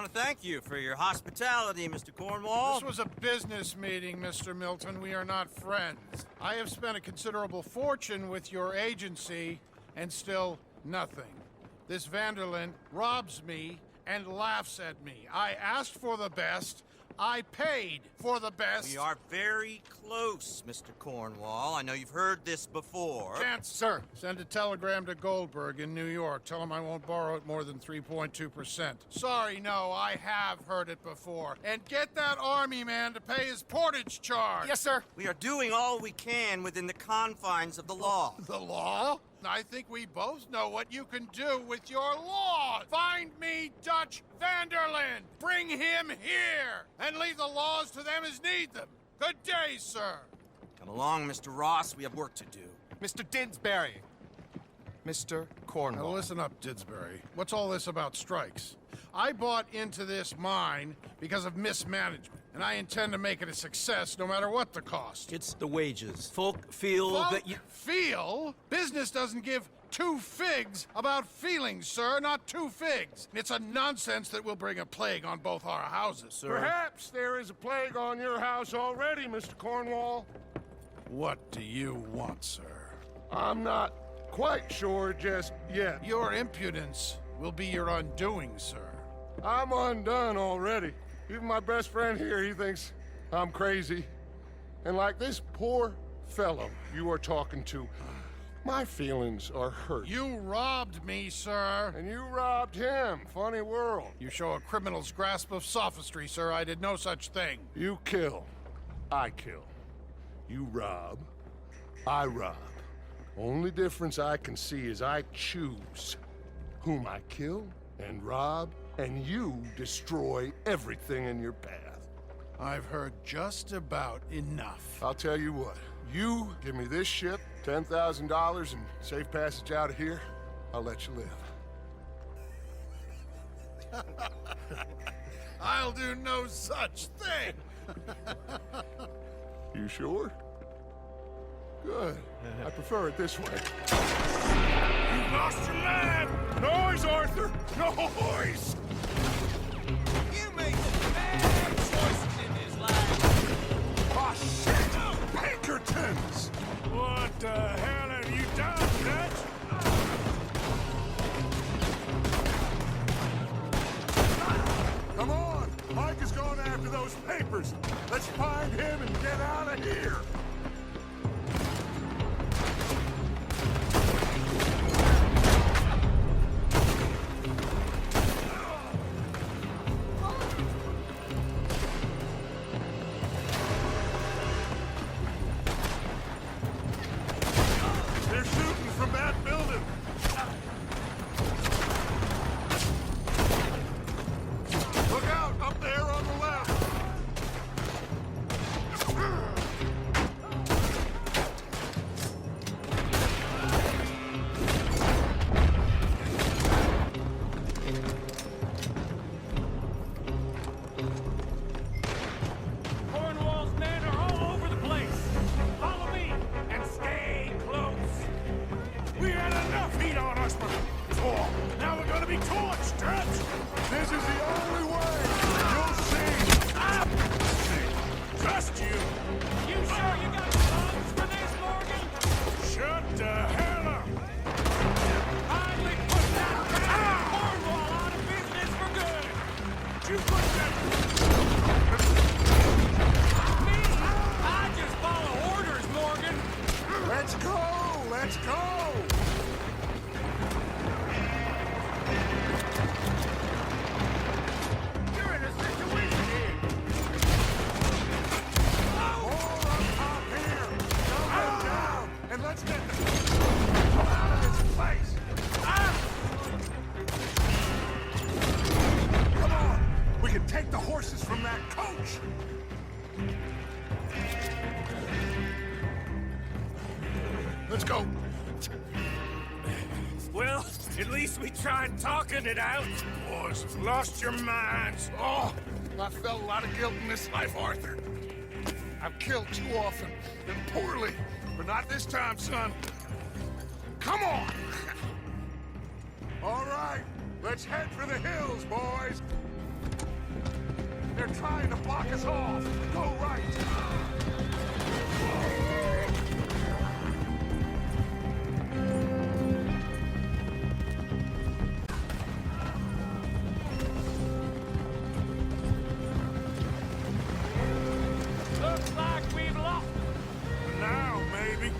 want to thank you for your hospitality, Mr. Cornwall. This was a business meeting, Mr. Milton. We are not friends. I have spent a considerable fortune with your agency, and still nothing. This Vanderlyn robs me and laughs at me. I asked for the best. I paid for the best. We are very close, Mr. Cornwall. I know you've heard this before. Chance, sir, send a telegram to Goldberg in New York. Tell him I won't borrow it more than 3.2%. Sorry, no, I have heard it before. And get that army man to pay his portage charge. Yes, sir. We are doing all we can within the confines of the law. The law? I think we both know what you can do with your law. Find me Dutch Vanderlyn. Bring him here. And leave the laws to them as need them. Good day, sir. Come along, Mr. Ross. We have work to do. Mr. Didsbury. Mr. Cornwall. Now listen up, Didsbury. What's all this about strikes? I bought into this mine because of mismanagement, and I intend to make it a success no matter what the cost. It's the wages. Folk feel that you... Feel? Business doesn't give two figs about feelings, sir, not two figs. It's a nonsense that will bring a plague on both our houses, sir. Perhaps there is a plague on your house already, Mr. Cornwall. What do you want, sir? I'm not quite sure just yet. Your impudence will be your undoing, sir. I'm undone already. Even my best friend here, he thinks I'm crazy. And like this poor fellow you are talking to, my feelings are hurt. You robbed me, sir. And you robbed him. Funny world. You show a criminal's grasp of sophistry, sir. I did no such thing. You kill. I kill. You rob. I rob. Only difference I can see is I choose whom I kill and rob, and you destroy everything in your path. I've heard just about enough. I'll tell you what. You give me this ship, $10,000, and safe passage out of here, I'll let you live. I'll do no such thing. You sure? Good. I prefer it this way. You lost your man! Noise, Arthur! Noise! You made some bad choices in this life. Ah, shit! Pinkertons! What the hell have you done, Dutch? Come on! Mike is going after those papers. Let's find him and get out of here. They're shooting from that building. Look out, up there on the left. Cornwall's men are all over the place. Follow me and stay close. We had enough heat on us before. Now we're gonna be torched, Dutch. This is the only way. You'll see. Trust you. You sure you got funds for this, Morgan? Shut the hell up. Finally put that Cornwall out of business for good. You put that. Me? I just follow orders, Morgan. Let's go. Let's go. You're in a situation here. More up top here. Down. And let's get out of this place. Come on. We can take the horses from that coach. Let's go. Well, at least we tried talking it out. Boys, you've lost your minds. Oh, I felt a lot of guilt in this life, Arthur. I've killed too often, and poorly, but not this time, son. Come on! All right, let's head for the hills, boys. They're trying to block us off. Go right. Looks like we've lost them. Now, maybe.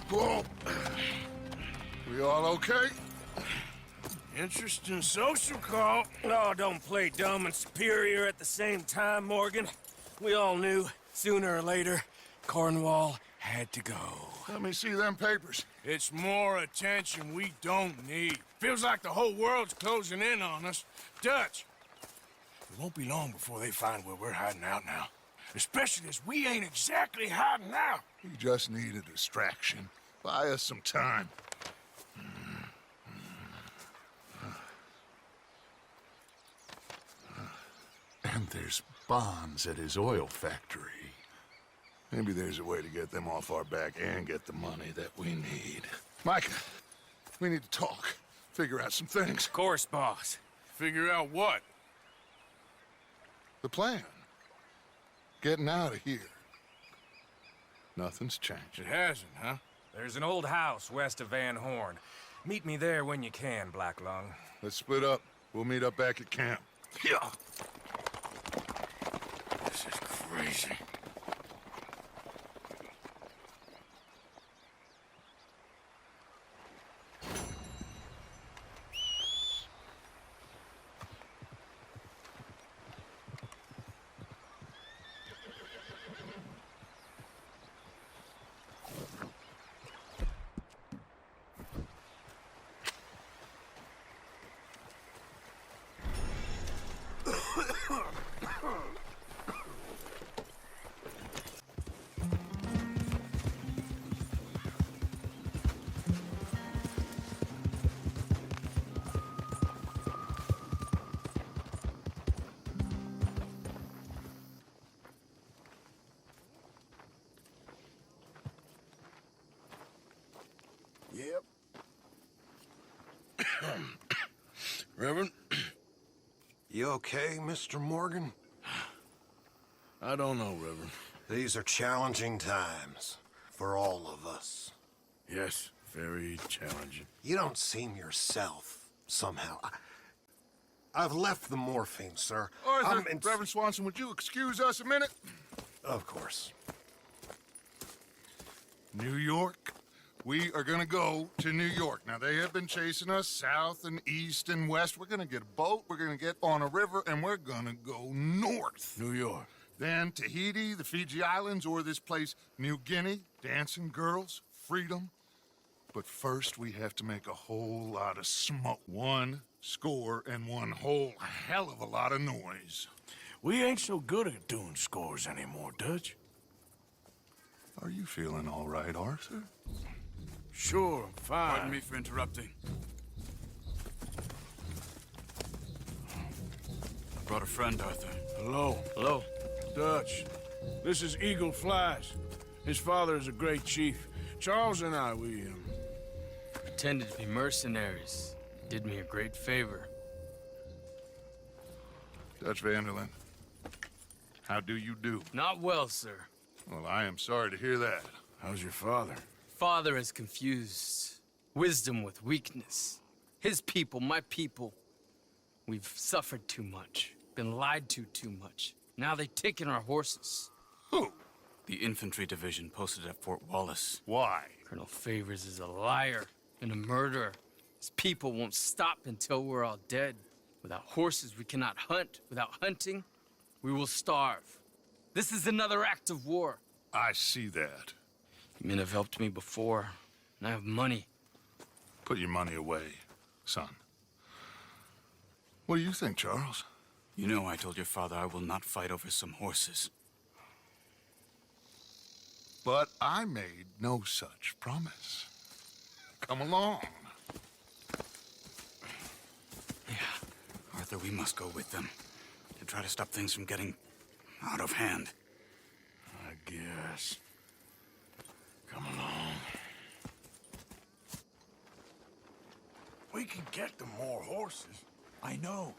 Whoa. We all okay? Interesting social call. Oh, don't play dumb and superior at the same time, Morgan. We all knew, sooner or later, Cornwall had to go. Let me see them papers. It's more attention we don't need. Feels like the whole world's closing in on us. Dutch, it won't be long before they find where we're hiding out now. Especially as we ain't exactly hiding out. We just need a distraction. Buy us some time. And there's bonds at his oil factory. Maybe there's a way to get them off our back and get the money that we need. Micah, we need to talk. Figure out some things. Of course, boss. Figure out what? The plan. Getting out of here. Nothing's changed. It hasn't, huh? There's an old house west of Van Horn. Meet me there when you can, Black Lung. Let's split up. We'll meet up back at camp. Yeah. This is crazy. Yep. Reverend? You okay, Mr. Morgan? I don't know, Reverend. These are challenging times for all of us. Yes, very challenging. You don't seem yourself, somehow. I've left the morphine, sir. Arthur, Reverend Swanson, would you excuse us a minute? Of course. New York? We are gonna go to New York. Now, they have been chasing us south and east and west. We're gonna get a boat, we're gonna get on a river, and we're gonna go north. New York. Then Tahiti, the Fiji Islands, or this place, New Guinea, dancing girls, freedom. But first, we have to make a whole lot of smoke. 1 score and 1 whole hell of a lot of noise. We ain't so good at doing scores anymore, Dutch. Are you feeling all right, Arthur? Sure, I'm fine. Pardon me for interrupting. I brought a friend, Arthur. Hello. Hello. Dutch. This is Eagle Flies. His father is a great chief. Charles and I, we pretended to be mercenaries. Did me a great favor. Dutch Vanderlyn, how do you do? Not well, sir. Well, I am sorry to hear that. How's your father? Father has confused wisdom with weakness. His people, my people. We've suffered too much. Been lied to too much. Now they've taken our horses. Who? The infantry division posted at Fort Wallace. Why? Colonel Favors is a liar and a murderer. His people won't stop until we're all dead. Without horses, we cannot hunt. Without hunting, we will starve. This is another act of war. I see that. You men have helped me before, and I have money. Put your money away, son. What do you think, Charles? You know I told your father I will not fight over some horses. But I made no such promise. Come along. Yeah, Arthur, we must go with them to try to stop things from getting out of hand. I guess. Come along. We can get them more horses. I know.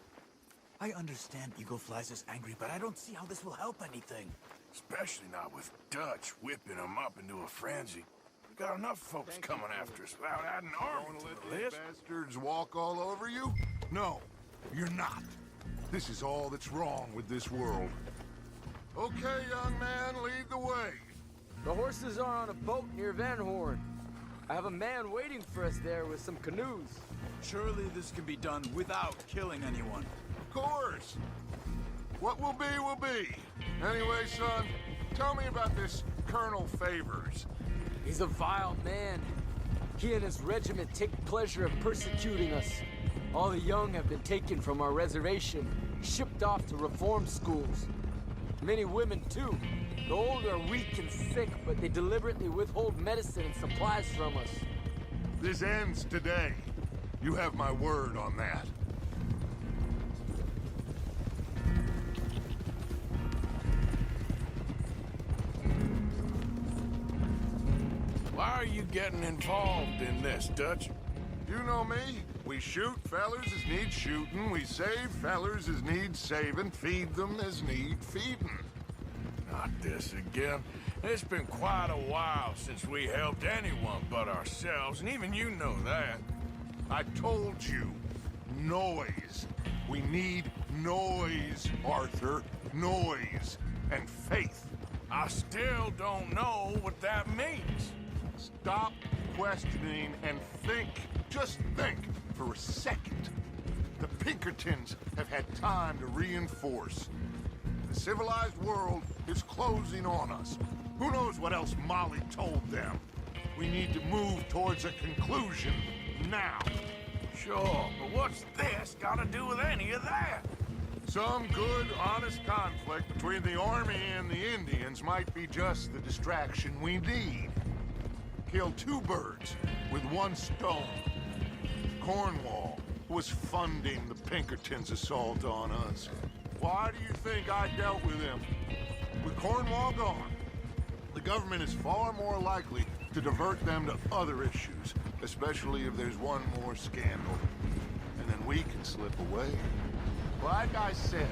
I understand Eagle Flies is angry, but I don't see how this will help anything. Especially not with Dutch whipping them up into a frenzy. We got enough folks coming after us without adding arms to the list. Bastards walk all over you? No, you're not. This is all that's wrong with this world. Okay, young man, lead the way. The horses are on a boat near Van Horn. I have a man waiting for us there with some canoes. Surely this can be done without killing anyone. Of course. What will be, will be. Anyway, son, tell me about this Colonel Favors. He's a vile man. He and his regiment take pleasure in persecuting us. All the young have been taken from our reservation, shipped off to reform schools. Many women, too. The old are weak and sick, but they deliberately withhold medicine and supplies from us. This ends today. You have my word on that. Why are you getting involved in this, Dutch? You know me. We shoot fellers as need shooting. We save fellers as need saving. Feed them as need feeding. Not this again. It's been quite a while since we helped anyone but ourselves, and even you know that. I told you. Noise. We need noise, Arthur. Noise. And faith. I still don't know what that means. Stop questioning and think. Just think for a second. The Pinkertons have had time to reinforce. The civilized world is closing on us. Who knows what else Molly told them? We need to move towards a conclusion now. Sure, but what's this got to do with any of that? Some good, honest conflict between the army and the Indians might be just the distraction we need. Kill two birds with one stone. Cornwall was funding the Pinkertons' assault on us. Why do you think I dealt with him? With Cornwall gone, the government is far more likely to divert them to other issues, especially if there's one more scandal. And then we can slip away. Like I said,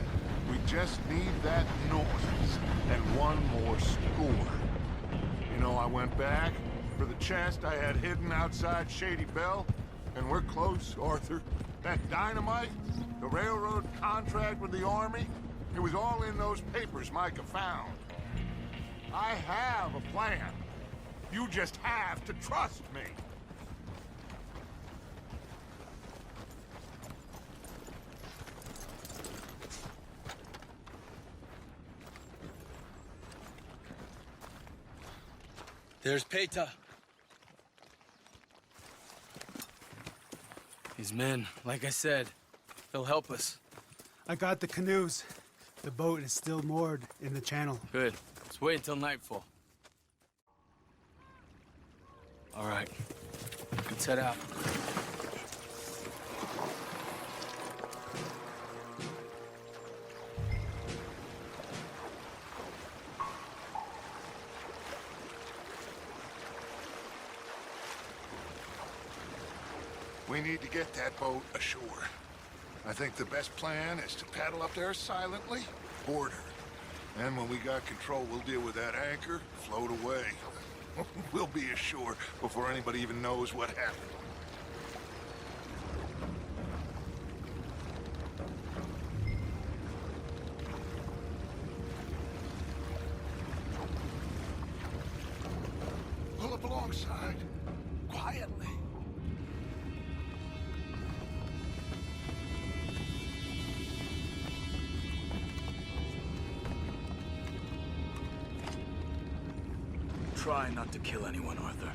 we just need that noise and one more score. You know, I went back for the chest I had hidden outside Shady Bell, and we're close, Arthur. That dynamite, the railroad contract with the army, it was all in those papers Micah found. I have a plan. You just have to trust me. There's Peta. These men, like I said, they'll help us. I got the canoes. The boat is still moored in the channel. Good. Let's wait until nightfall. All right. Let's head out. We need to get that boat ashore. I think the best plan is to paddle up there silently, board her. And when we got control, we'll deal with that anchor, float away. We'll be ashore before anybody even knows what happened. Pull up alongside, quietly. Try not to kill anyone, Arthur.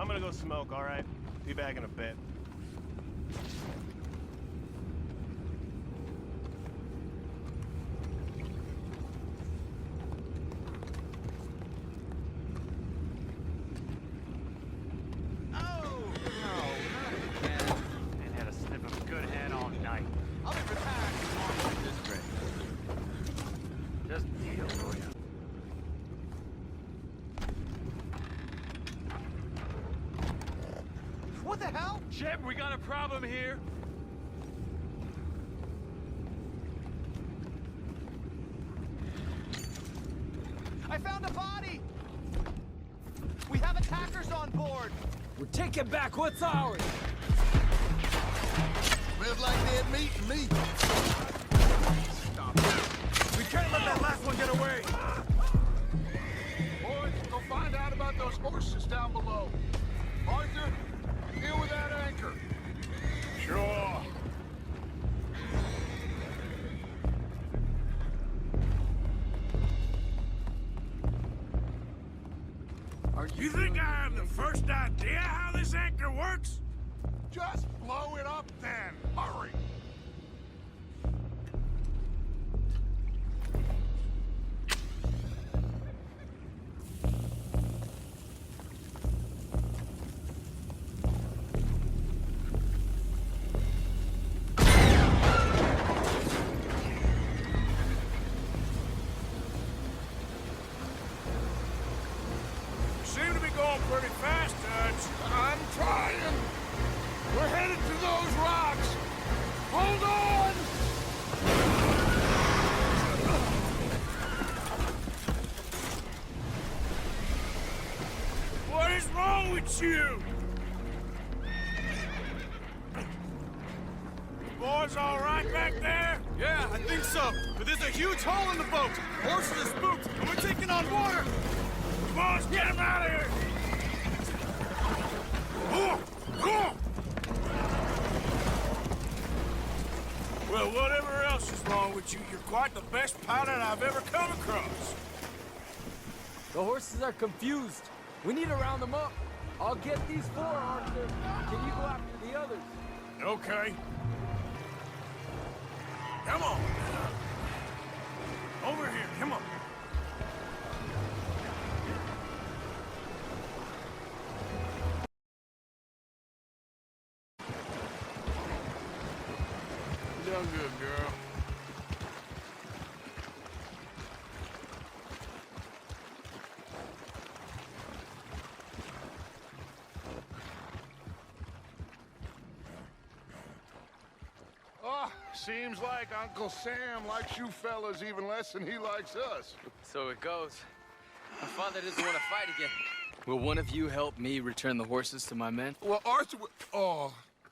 I'm gonna go smoke, all right? Be back in a bit. What the hell? Jeb, we got a problem here. I found a body! We have attackers on board! We're taking back what's ours! Live like dead meat and me. We can't let that last one get away. Boys, go find out about those horses down below. Arthur, deal with that anchor. Sure. You think I have the first idea how this anchor works? Just blow it up then. Hurry. Seem to be going pretty fast, Dutch. I'm trying. We're headed to those rocks. Hold on! What is wrong with you? Boys all right back there? Yeah, I think so. But there's a huge hole in the boat. Horses are spooked, and we're taking on water. Come on, let's get him out of here! Well, whatever else is wrong with you, you're quite the best pilot I've ever come across. The horses are confused. We need to round them up. I'll get these four, Arthur. Can you go after the others? Okay. Come on. Over here, come on. You done good, girl. Oh, seems like Uncle Sam likes you fellas even less than he likes us. So it goes. My father doesn't want to fight again. Will one of you help me return the horses to my men? Well,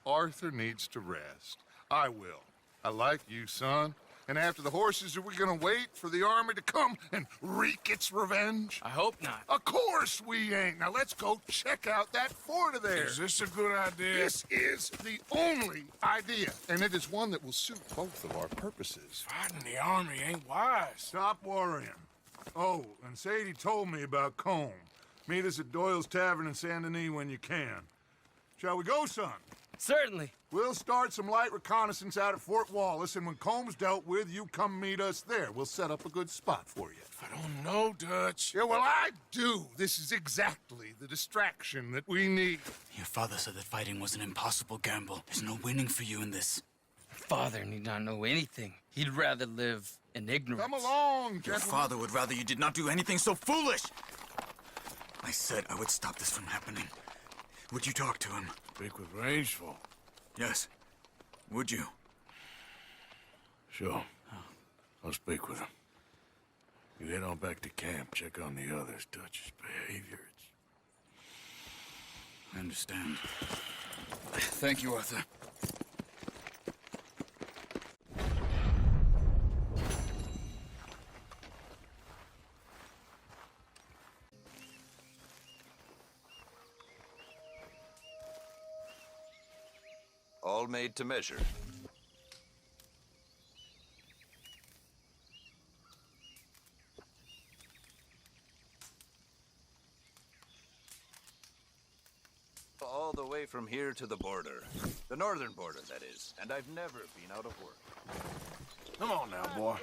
Arthur needs to rest. I will. I like you, son. And after the horses, are we gonna wait for the army to come and wreak its revenge? I hope not. Of course we ain't. Now let's go check out that fort of theirs. Is this a good idea? This is the only idea, and it is one that will suit both of our purposes. Fighting the army ain't wise. Stop worrying. Oh, and Sadie told me about Combe. Meet us at Doyle's Tavern in Saint Denis when you can. Shall we go, son? Certainly. We'll start some light reconnaissance out at Fort Wallace, and when Comb's dealt with, you come meet us there. We'll set up a good spot for you. I don't know, Dutch. Yeah, well, I do. This is exactly the distraction that we need. Your father said that fighting was an impossible gamble. There's no winning for you in this. Father need not know anything. He'd rather live in ignorance. Come along, Your gentlemen. father would rather you did not do anything so foolish. I said I would stop this from happening. Would you talk to him? Speak with Rangeful. Yes. Would you? Sure. I'll speak with him. You head on back to camp, check on the others. Dutch's behavior, I understand. Thank you, Arthur. All made to measure. way from here to the border. The northern border, that is. And I've never been out of work. Come on now, boy.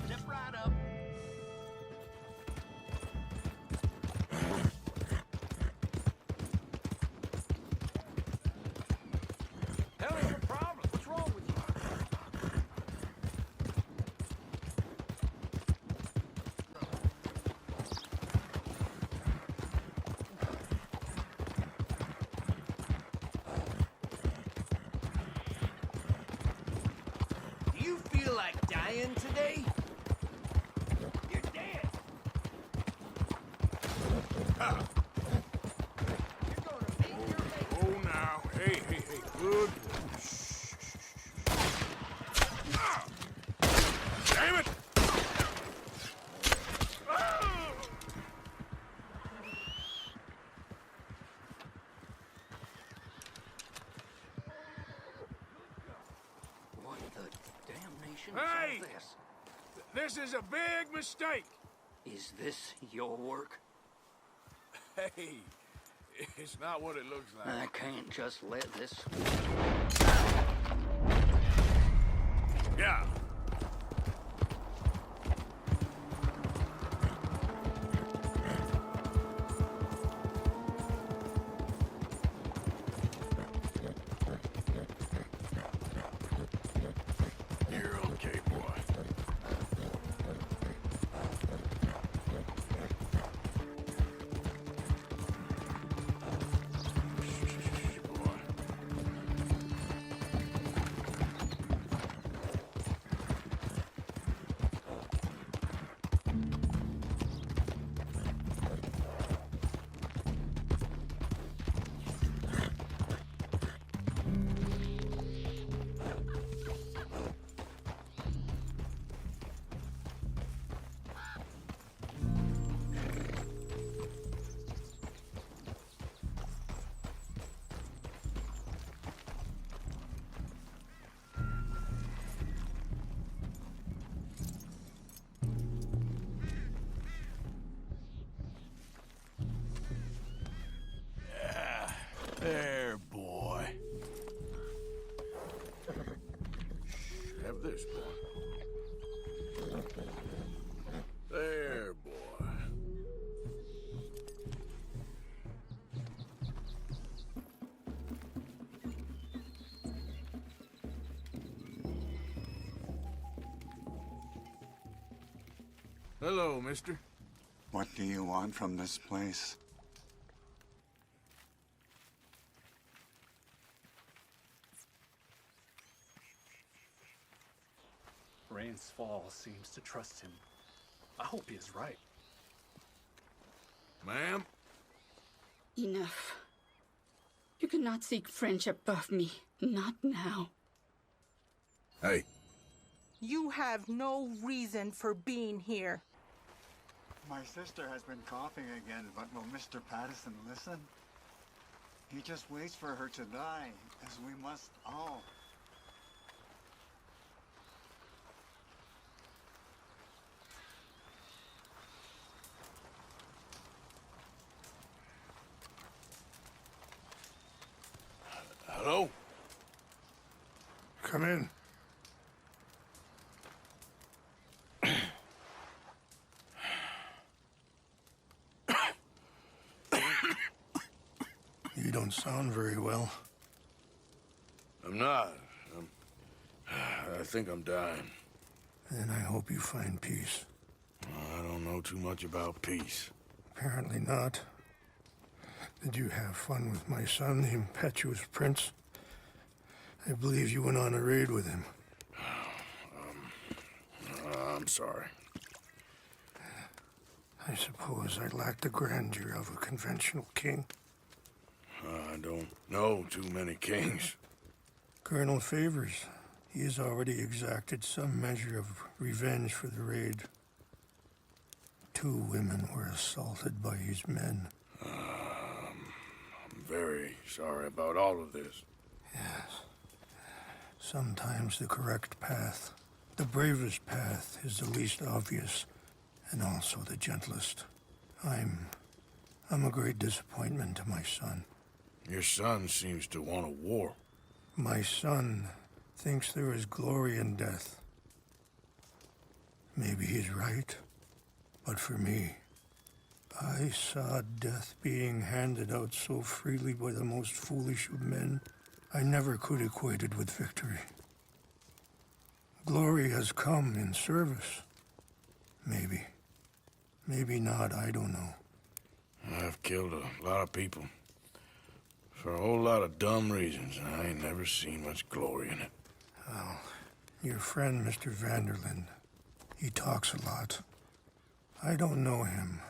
Step right up. Hell is your problem? What's wrong with you? Do you feel like dying today? You're dead. You're gonna make your way. Oh, now. Hey, hey, hey. Good. Shh. Ah! Damn it! Ah! What the damnation Hey! is all this? This is a big mistake. Is this your work? Hey, it's not what it looks like. I can't just let this. Yeah. You're okay, boy. Boy. There, boy. Have this, boy. There, boy. Hello, mister. What do you want from this place? Rain's fall seems to trust him. I hope he is right. Ma'am? Enough. You cannot seek friendship of me. Not now. Hey. You have no reason for being here. My sister has been coughing again, but will Mr. Patterson listen? He just waits for her to die, as we must all. Hello? Come in. You don't sound very well. I'm not. I think I'm dying. Then I hope you find peace. I don't know too much about peace. Apparently not. Did you have fun with my son, the impetuous prince? I believe you went on a raid with him. I'm sorry. I suppose I lack the grandeur of a conventional king. I don't know too many kings. Colonel Favors, he has already exacted some measure of revenge for the raid. 2 women were assaulted by his men. I'm very sorry about all of this. Yes. Sometimes the correct path, the bravest path, is the least obvious, and also the gentlest. I'm a great disappointment to my son. Your son seems to want a war. My son thinks there is glory in death. Maybe he's right, but for me, I saw death being handed out so freely by the most foolish of men, I never could equate it with victory. Glory has come in service. Maybe. Maybe not, I don't know. I've killed a lot of people. For a whole lot of dumb reasons, and I ain't never seen much glory in it. Well, your friend, Mr. Vanderlyn, he talks a lot. I don't know him,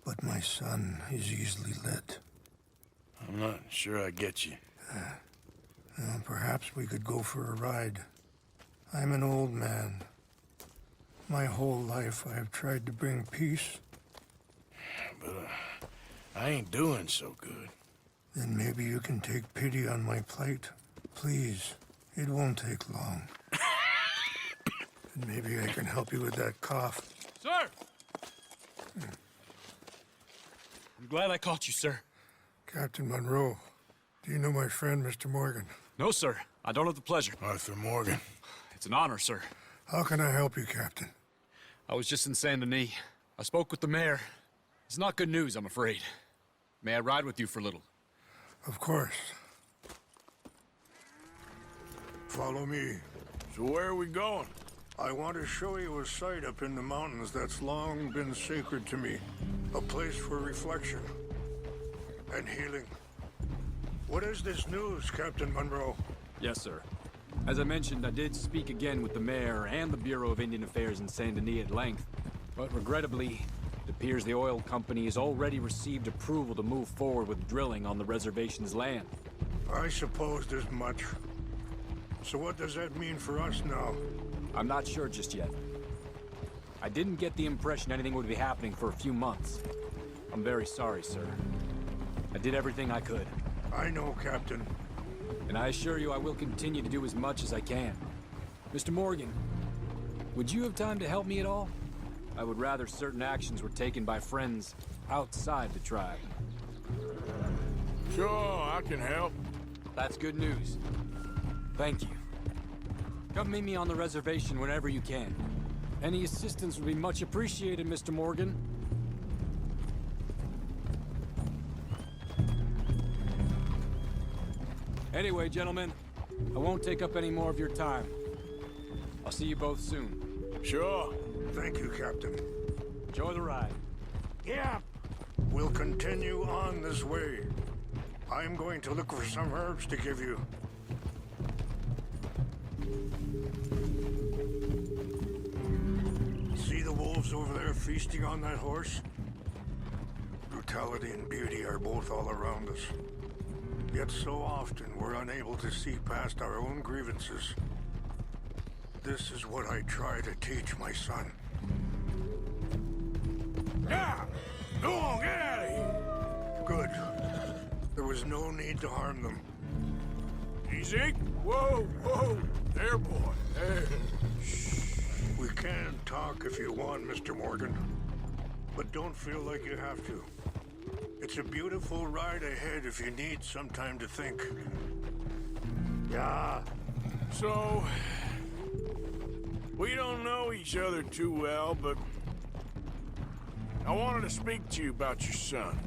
but my son is easily led. I'm not sure I get you. Well, perhaps we could go for a ride. I'm an old man. My whole life I have tried to bring peace. But I ain't doing so good. Then maybe you can take pity on my plight. Please, it won't take long. And maybe I can help you with that cough. Sir! I'm glad I caught you, sir. Captain Monroe, do you know my friend, Mr. Morgan? No, sir. I don't have the pleasure. Arthur Morgan. It's an honor, sir. How can I help you, Captain? I was just in Saint Denis. I spoke with the mayor. It's not good news, I'm afraid. May I ride with you for a little? Of course. Follow me. So where are we going? I want to show you a site up in the mountains that's long been sacred to me. A place for reflection and healing. What is this news, Captain Monroe? Yes, sir. As I mentioned, I did speak again with the mayor and the Bureau of Indian Affairs in Saint Denis at length. But regrettably, it appears the oil company has already received approval to move forward with drilling on the reservation's land. I supposed as much. So what does that mean for us now? I'm not sure just yet. I didn't get the impression anything would be happening for a few months. I'm very sorry, sir. I did everything I could. I know, Captain. And I assure you I will continue to do as much as I can. Mr. Morgan, would you have time to help me at all? I would rather certain actions were taken by friends outside the tribe. Sure, I can help. That's good news. Thank you. Come meet me on the reservation whenever you can. Any assistance would be much appreciated, Mr. Morgan. Anyway, gentlemen, I won't take up any more of your time. I'll see you both soon. Sure. Thank you, Captain. Enjoy the ride. Yeah. We'll continue on this way. I'm going to look for some herbs to give you. See the wolves over there feasting on that horse? Brutality and beauty are both all around us. Yet so often we're unable to see past our own grievances. This is what I try to teach my son. Yeah! Go on, get out of here! Good. There was no need to harm them. Easy. Whoa, whoa. There, boy. There. We can talk if you want, Mr. Morgan. But don't feel like you have to. It's a beautiful ride ahead if you need some time to think. Yeah. So, we don't know each other too well, but I wanted to speak to you about your son.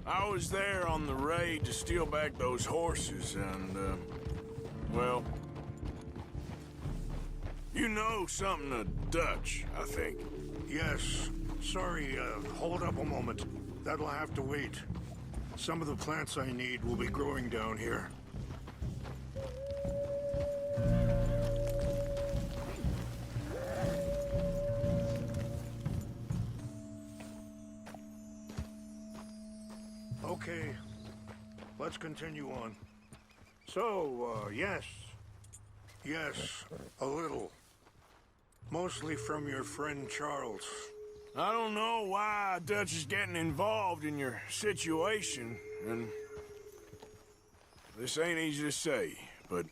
I was there on the raid to steal back those horses, and, well, you know something of Dutch, I think. Yes. Sorry, hold up a moment. That'll have to wait. Some of the plants I need will be growing down here. Okay, let's continue on. So, yes. Yes, a little. Mostly from your friend Charles. I don't know why Dutch is getting involved in your situation, and this ain't easy to say, but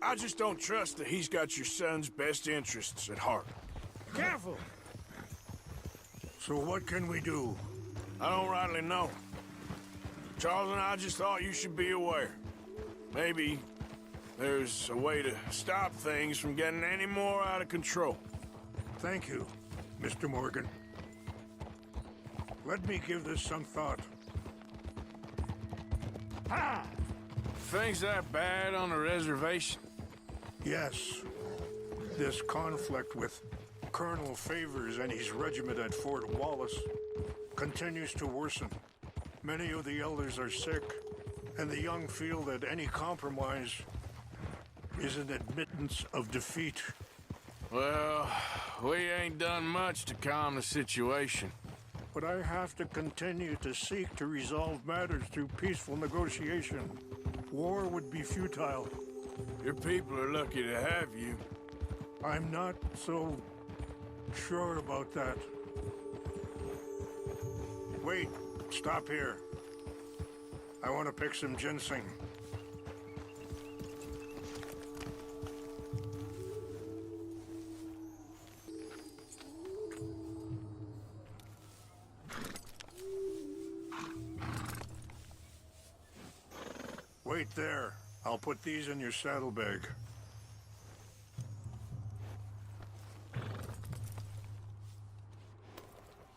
I just don't trust that he's got your son's best interests at heart. Careful! So what can we do? I don't rightly know. Charles and I just thought you should be aware. Maybe there's a way to stop things from getting any more out of control. Thank you, Mr. Morgan. Let me give this some thought. Ha! Things that bad on the reservation? Yes. This conflict with Colonel Favors and his regiment at Fort Wallace continues to worsen. Many of the elders are sick, and the young feel that any compromise is an admittance of defeat. Well, we ain't done much to calm the situation. But I have to continue to seek to resolve matters through peaceful negotiation. War would be futile. Your people are lucky to have you. I'm not so sure about that. Wait, stop here. I want to pick some ginseng. Wait there. I'll put these in your saddlebag.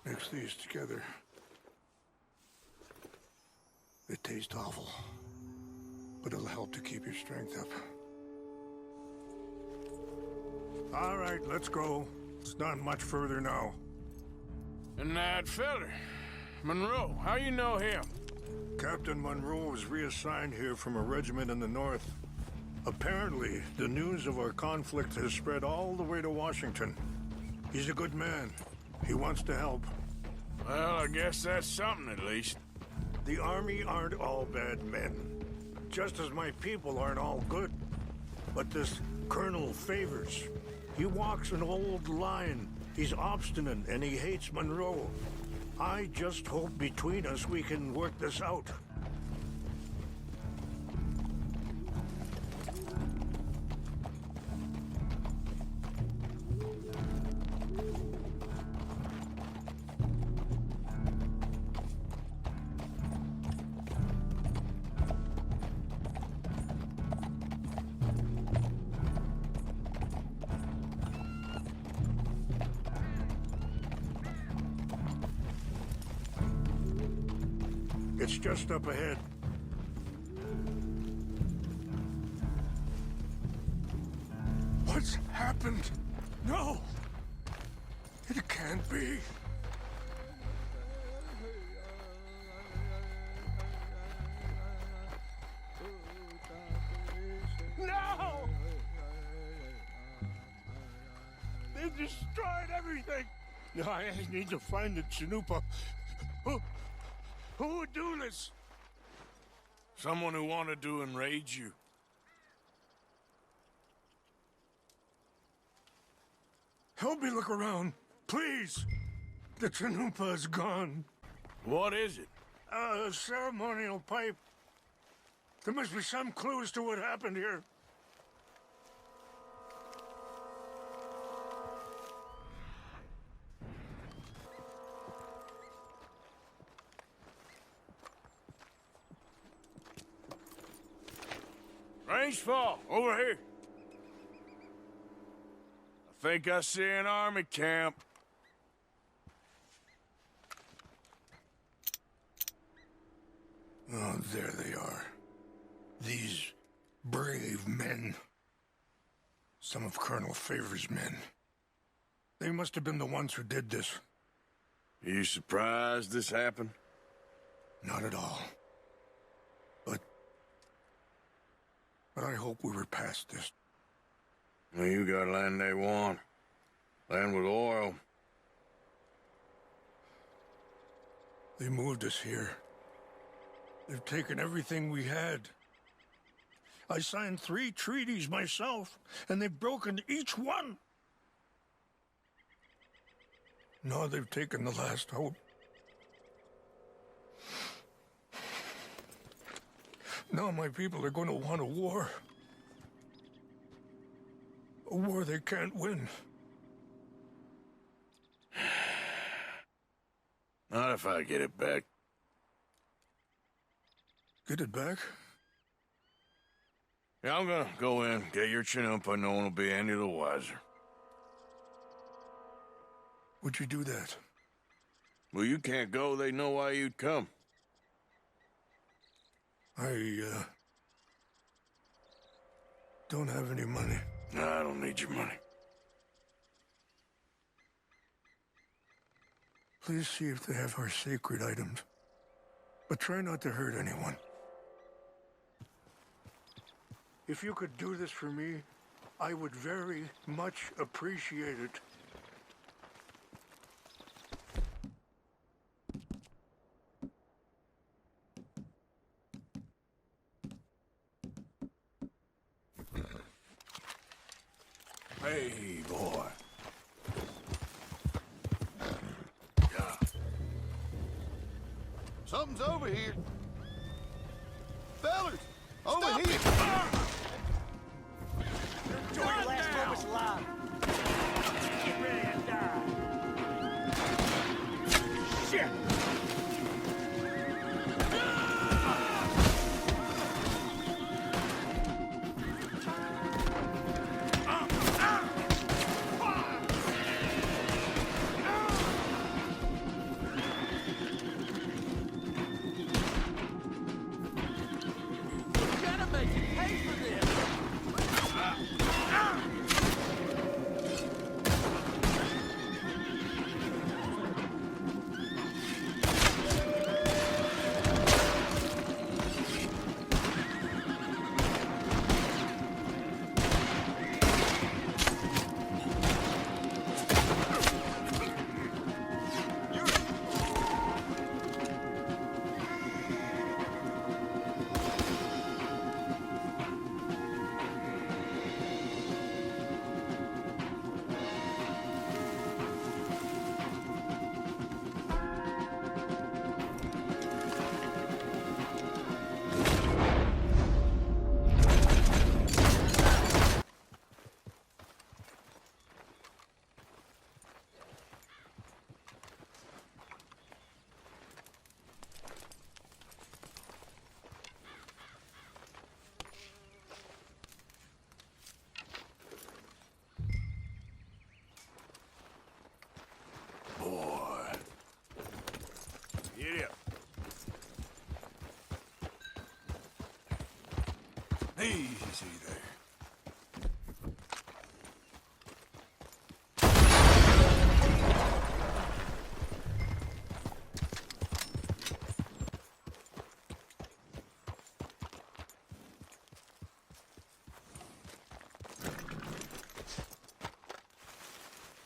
Mix these together. They taste awful, but it'll help to keep your strength up. All right, let's go. It's not much further now. And that feller, Monroe, how you know him? Captain Monroe was reassigned here from a regiment in the north. Apparently, the news of our conflict has spread all the way to Washington. He's a good man. He wants to help. Well, I guess that's something at least. The Army aren't all bad men, just as my people aren't all good. But this Colonel Favors, he walks an old line. He's obstinate and he hates Monroe. I just hope between us we can work this out. It's just up ahead. What's happened? No! It can't be. No! They destroyed everything! I need to find the Chanupa. Who would do this? Someone who wanted to enrage you. Help me look around, please. The Chanupa is gone. What is it? A ceremonial pipe. There must be some clues to what happened here. Range fall, over here. I think I see an army camp. Oh, there they are. These brave men. Some of Colonel Favors' men. They must have been the ones who did this. Are you surprised this happened? Not at all. But I hope we were past this. Well, you got land they want. Land with oil. They moved us here. They've taken everything we had. I signed 3 treaties myself, and they've broken each one. Now they've taken the last hope. Now my people are going to want a war. A war they can't win. Not if I get it back. Get it back? Yeah, I'm gonna go in, get your Chinook, but no one will be any the wiser. Would you do that? Well, you can't go, they know why you'd come. I, don't have any money. No, I don't need your money. Please see if they have our sacred items. But try not to hurt anyone. If you could do this for me, I would very much appreciate it. Hey, boy. Something's over here. Fellers, over Stop here. Enjoy your last moments alive. Get ready to die. Shit! Boy. Get up. Easy there.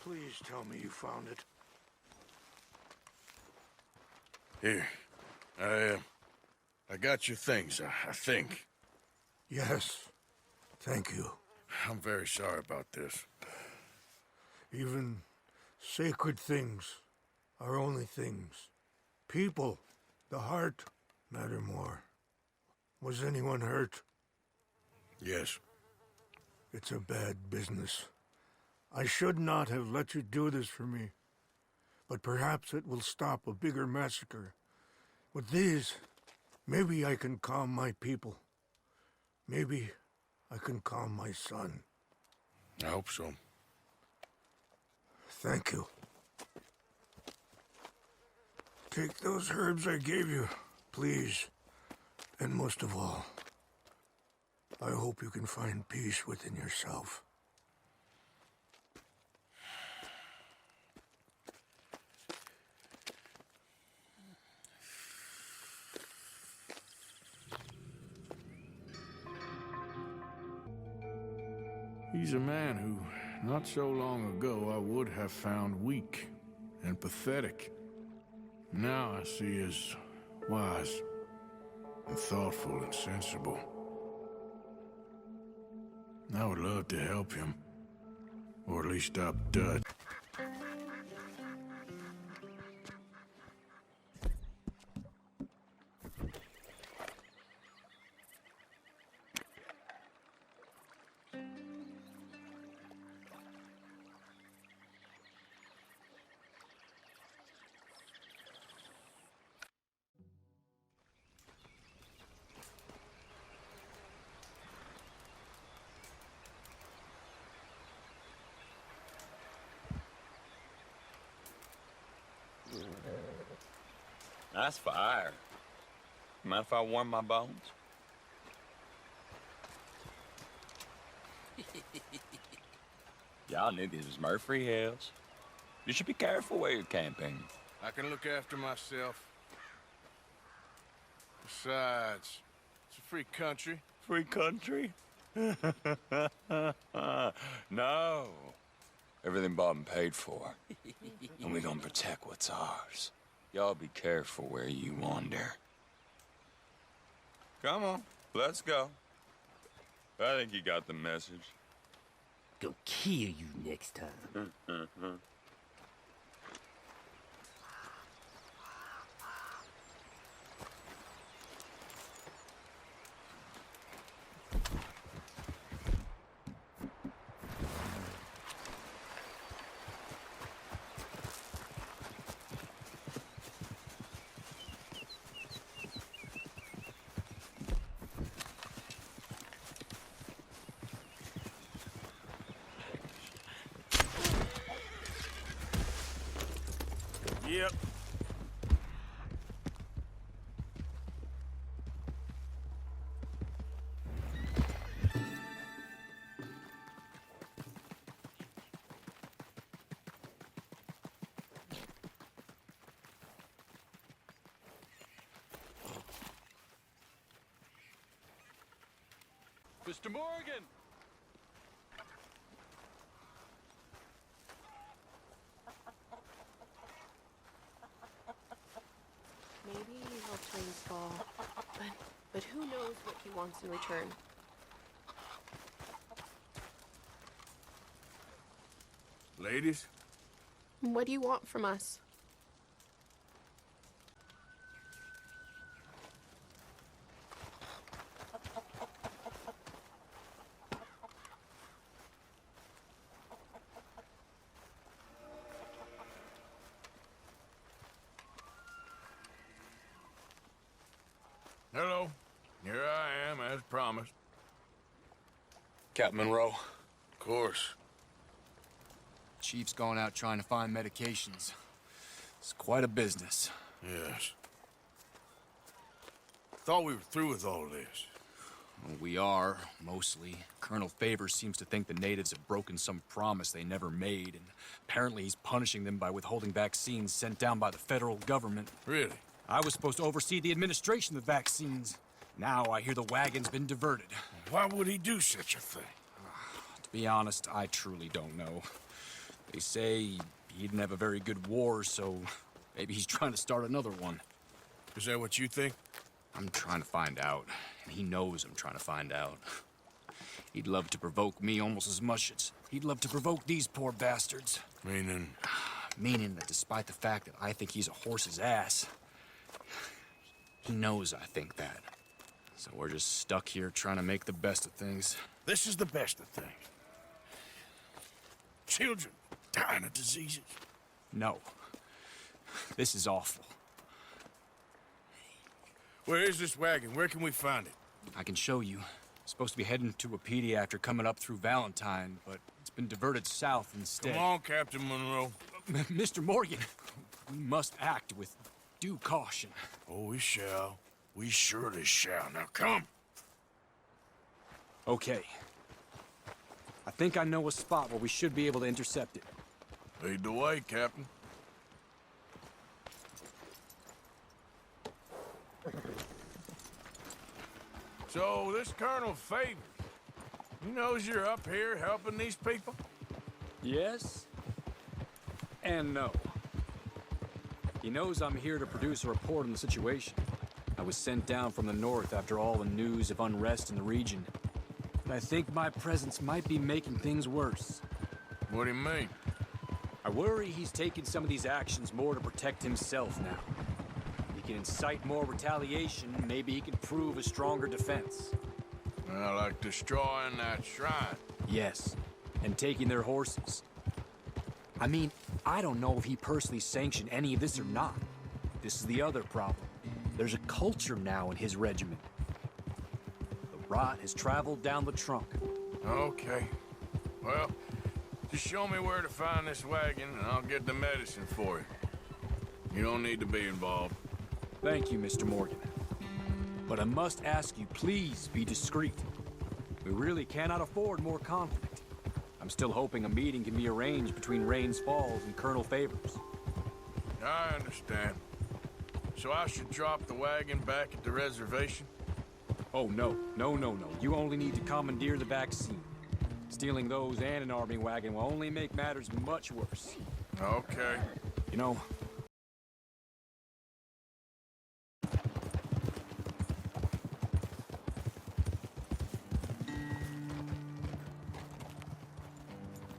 Please tell me you found it. Here. I got your things, I think. Yes. Thank you. I'm very sorry about this. Even sacred things are only things. People, the heart, matter more. Was anyone hurt? Yes. It's a bad business. I should not have let you do this for me. But perhaps it will stop a bigger massacre. With these, maybe I can calm my people. Maybe I can calm my son. I hope so. Thank you. Take those herbs I gave you, please. And most of all, I hope you can find peace within yourself. He's a man who, not so long ago, I would have found weak and pathetic. Now I see as wise and thoughtful and sensible. I would love to help him, or at least stop Dutch. Nice fire. Mind if I warm my bones? Y'all knew this was Murphy Hills. You should be careful where you're camping. I can look after myself. Besides, it's a free country. Free country? No. Everything bought and paid for. And we gonna protect what's ours. Y'all be careful where you wander. Come on, let's go. I think you got the message. Gonna kill you next time. Yep. Mr. Morgan! Maybe he helped Wayne's fall, but who knows what he wants in return. Ladies? What do you want from us? Hello. Here I am, as promised. Captain Monroe. Of course. Chief's gone out trying to find medications. It's quite a business. Yes. Thought we were through with all this. Well, we are, mostly. Colonel Favors seems to think the natives have broken some promise they never made, and apparently he's punishing them by withholding vaccines sent down by the federal government. Really? I was supposed to oversee the administration of the vaccines. Now I hear the wagon's been diverted. Why would he do such a thing? To be honest, I truly don't know. They say he didn't have a very good war, so maybe he's trying to start another one. Is that what you think? I'm trying to find out, and he knows I'm trying to find out. He'd love to provoke me almost as much as he'd love to provoke these poor bastards. Meaning? Meaning that despite the fact that I think he's a horse's ass, he knows I think that. So we're just stuck here trying to make the best of things. This is the best of things. Children dying of diseases. No. This is awful. Where is this wagon? Where can we find it? I can show you. Supposed to be heading to Wapiti after coming up through Valentine, but it's been diverted south instead. Come on, Captain Monroe. Mr. Morgan, we must act with due caution. Oh, we shall. We surely shall. Now come. Okay. I think I know a spot where we should be able to intercept it. Lead the way, Captain. So, this Colonel Favors, he knows you're up here helping these people? Yes. And no. He knows I'm here to produce a report on the situation. I was sent down from the north after all the news of unrest in the region. But I think my presence might be making things worse. What do you mean? I worry he's taking some of these actions more to protect himself now. He can incite more retaliation, maybe he can prove a stronger defense. Like destroying that shrine. Yes, and taking their horses. I mean, I don't know if he personally sanctioned any of this or not. This is the other problem. There's a culture now in his regiment. The rot has traveled down the trunk. Okay. Well, just show me where to find this wagon, and I'll get the medicine for you. You don't need to be involved. Thank you, Mr. Morgan. But I must ask you, please be discreet. We really cannot afford more conflict. I'm still hoping a meeting can be arranged between Rains Falls and Colonel Favors. I understand. So I should drop the wagon back at the reservation? Oh, no. No. You only need to commandeer the vaccine. Stealing those and an army wagon will only make matters much worse. Okay. You know...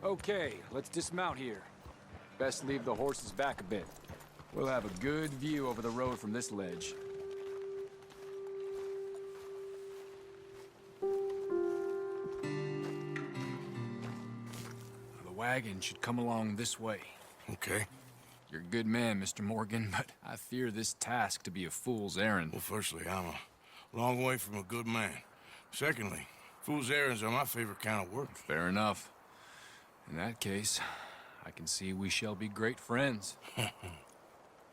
Okay, let's dismount here. Best leave the horses back a bit. We'll have a good view over the road from this ledge. The wagon should come along this way. Okay. You're a good man, Mr. Morgan, but I fear this task to be a fool's errand. Well, firstly, I'm a long way from a good man. Secondly, fool's errands are my favorite kind of work. Fair enough. In that case, I can see we shall be great friends.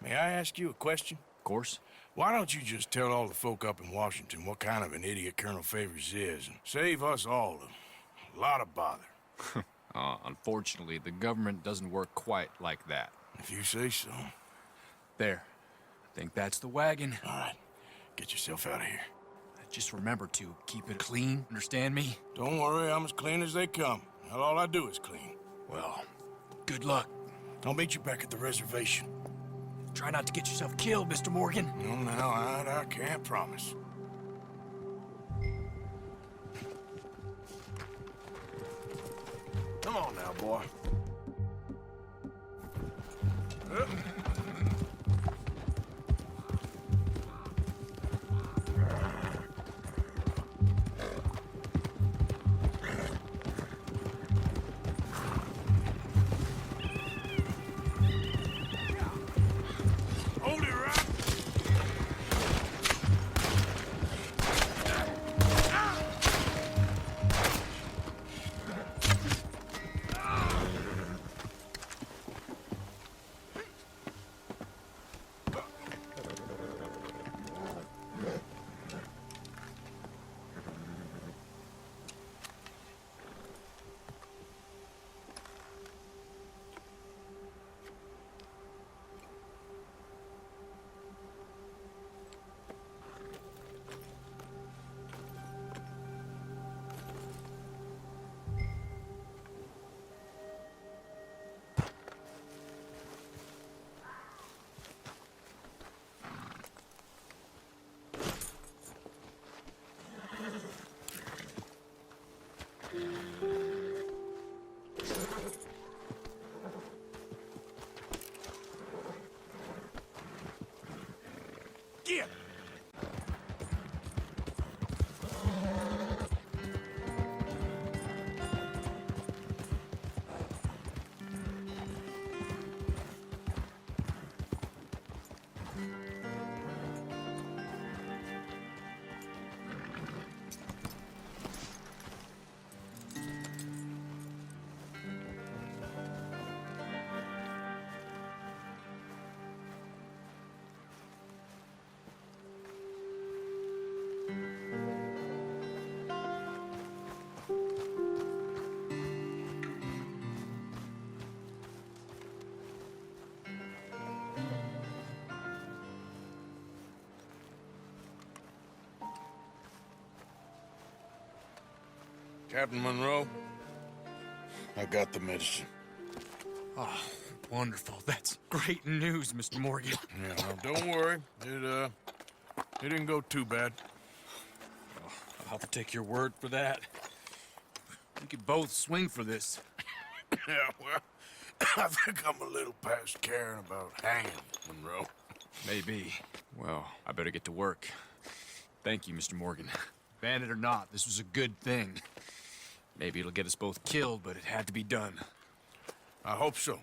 May I ask you a question? Of course. Why don't you just tell all the folk up in Washington what kind of an idiot Colonel Favors is and save us all a lot of bother? Unfortunately, the government doesn't work quite like that. If you say so. There. I think that's the wagon. All right. Get yourself out of here. Just remember to keep it clean, understand me? Don't worry, I'm as clean as they come. Now, all I do is clean. Well, good luck. I'll meet you back at the reservation. Try not to get yourself killed, Mr. Morgan. No, I can't promise. Come on now, boy. Hold it right. Get! Captain Monroe, I got the medicine. Oh, wonderful. That's great news, Mr. Morgan. Yeah, well, don't worry. It didn't go too bad. I'll have to take your word for that. We could both swing for this. Yeah, well, I think I'm a little past caring about hanging, Monroe. Maybe. Well, I better get to work. Thank you, Mr. Morgan. Bandit or not, this was a good thing. Maybe it'll get us both killed, but it had to be done. I hope so.